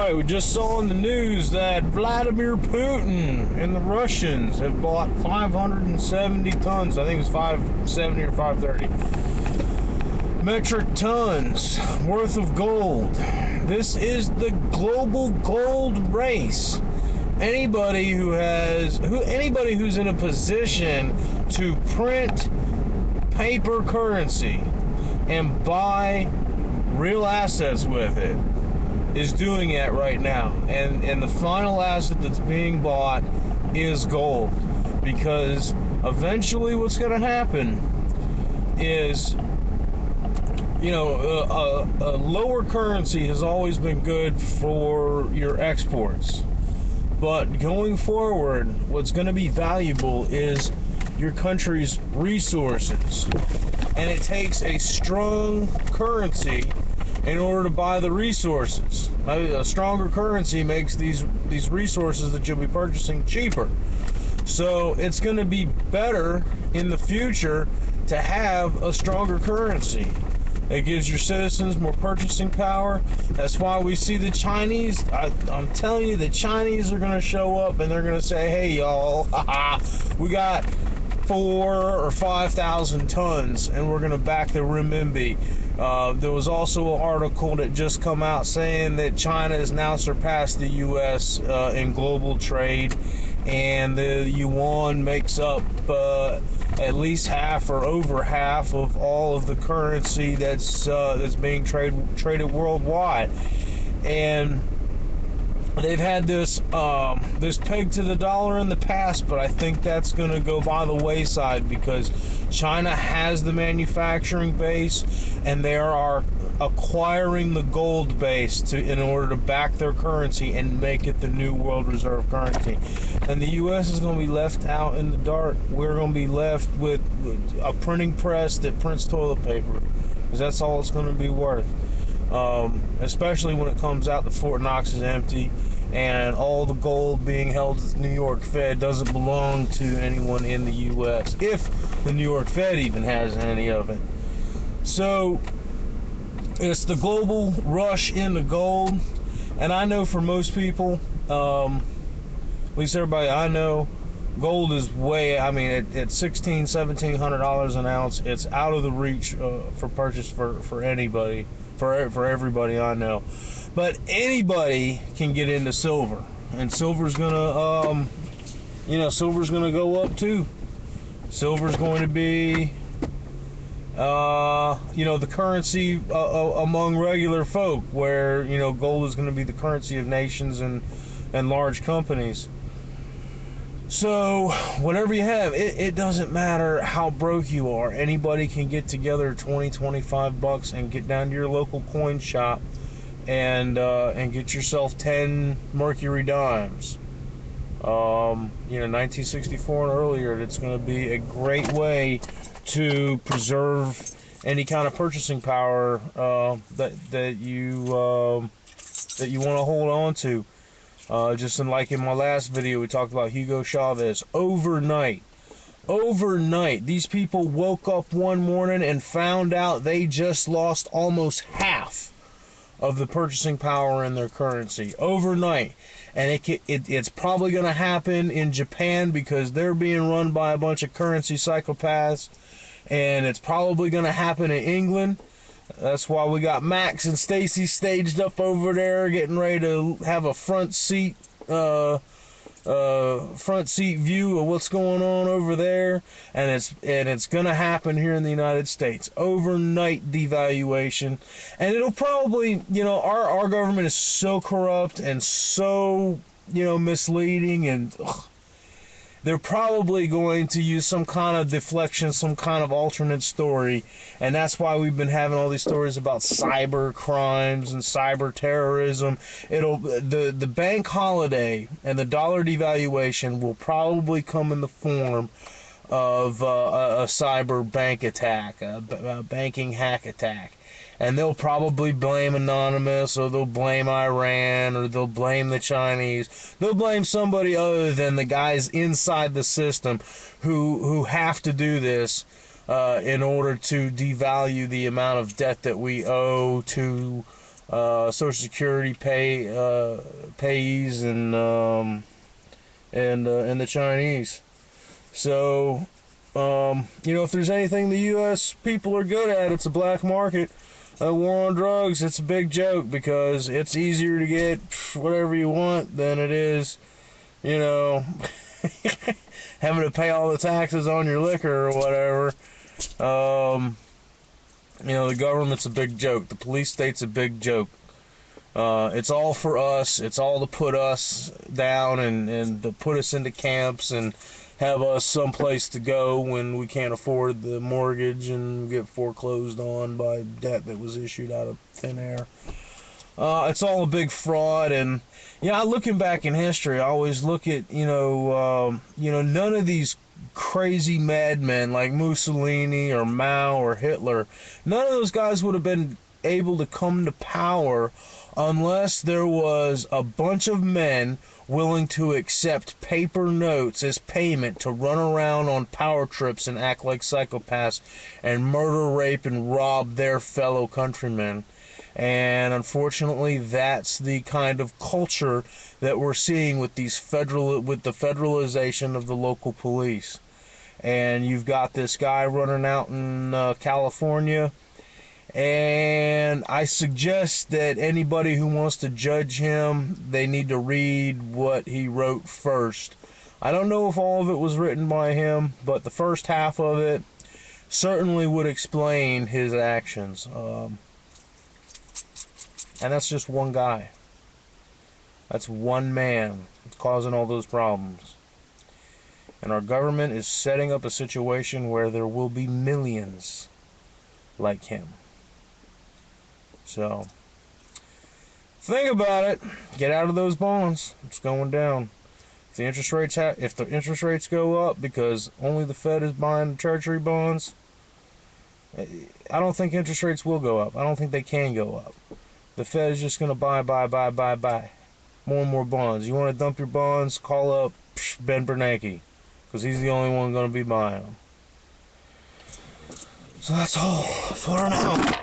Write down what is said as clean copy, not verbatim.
Alright, we just saw in the news that Vladimir Putin and the Russians have bought 570 tons, I think it's 570 or 530 metric tons worth of gold. This is the global gold race. Anybody who's in a position to print paper currency and buy real assets with it is doing it right now, and the final asset that's being bought is gold, because eventually what's going to happen is, a lower currency has always been good for your exports, but going forward what's going to be valuable is your country's resources, and it takes a strong currency in order to buy the resources. A stronger currency makes these resources that you'll be purchasing cheaper. So it's going to be better in the future to have a stronger currency. It gives your citizens more purchasing power. That's why we see the Chinese. I'm telling you, the Chinese are going to show up and they're going to say, hey, y'all, we got 4,000 or 5,000 tons and we're going to back the renminbi. There was also an article that just come out saying that China has now surpassed the U.S. In global trade, and the yuan makes up at least half or over half of all of the currency that's being traded worldwide. And they've had this peg to the dollar in the past, but I think that's going to go by the wayside because China has the manufacturing base, and they are acquiring the gold base in order to back their currency and make it the new world reserve currency. And the U.S. is going to be left out in the dark. We're going to be left with a printing press that prints toilet paper, because that's all it's going to be worth. Especially when it comes out that Fort Knox is empty and all the gold being held at the New York Fed doesn't belong to anyone in the U.S., if the New York Fed even has any of it. So it's the global rush into gold, and I know for most people, at least everybody I know, gold is way, at $1,600-$1,700 an ounce. It's out of the reach for purchase for anybody, for everybody I know. But anybody can get into silver, and silver's gonna go up too. Silver's going to be the currency among regular folk, where gold is going to be the currency of nations and large companies. So whatever you have, it doesn't matter how broke you are. Anybody can get together $20-25 and get down to your local coin shop and get yourself 10 mercury dimes. 1964 and earlier. It's going to be a great way to preserve any kind of purchasing power that you want to hold on to. Just like in my last video, we talked about Hugo Chavez. Overnight, these people woke up one morning and found out they just lost almost half of the purchasing power in their currency overnight. And it's probably going to happen in Japan because they're being run by a bunch of currency psychopaths, and it's probably going to happen in England. That's why we got Max and Stacy staged up over there, getting ready to have a front seat view of what's going on over there, and it's gonna happen here in the United States. Overnight devaluation, and it'll probably, our government is so corrupt and so misleading, and they're probably going to use some kind of deflection, some kind of alternate story, and that's why we've been having all these stories about cyber crimes and cyber terrorism. The bank holiday and the dollar devaluation will probably come in the form of a cyber bank attack, a banking hack attack. And they'll probably blame Anonymous, or they'll blame Iran, or they'll blame the Chinese. They'll blame somebody other than the guys inside the system who have to do this in order to devalue the amount of debt that we owe to Social Security payees and the Chinese. So, if there's anything the U.S. people are good at, it's a black market. War on drugs, it's a big joke because it's easier to get whatever you want than it is, you know, having to pay all the taxes on your liquor or whatever. The government's a big joke. The police state's a big joke. It's all for us. It's all to put us down and to put us into camps and have us someplace to go when we can't afford the mortgage and get foreclosed on by debt that was issued out of thin air. It's all a big fraud, and looking back in history, I always look at none of these crazy madmen like Mussolini or Mao or Hitler. None of those guys would have been able to come to power unless there was a bunch of men willing to accept paper notes as payment to run around on power trips and act like psychopaths and murder, rape, and rob their fellow countrymen. And unfortunately, that's the kind of culture that we're seeing with the federalization of the local police. And you've got this guy running out in California, and I suggest that anybody who wants to judge him, they need to read what he wrote first. I don't know if all of it was written by him, but the first half of it certainly would explain his actions. And that's just one guy. That's one man that's causing all those problems. And our government is setting up a situation where there will be millions like him. So, think about it. Get out of those bonds. It's going down. If the interest rates go up because only the Fed is buying Treasury bonds, I don't think interest rates will go up. I don't think they can go up. The Fed is just going to buy more and more bonds. You want to dump your bonds? Call up Ben Bernanke, because he's the only one going to be buying them. So that's all for now.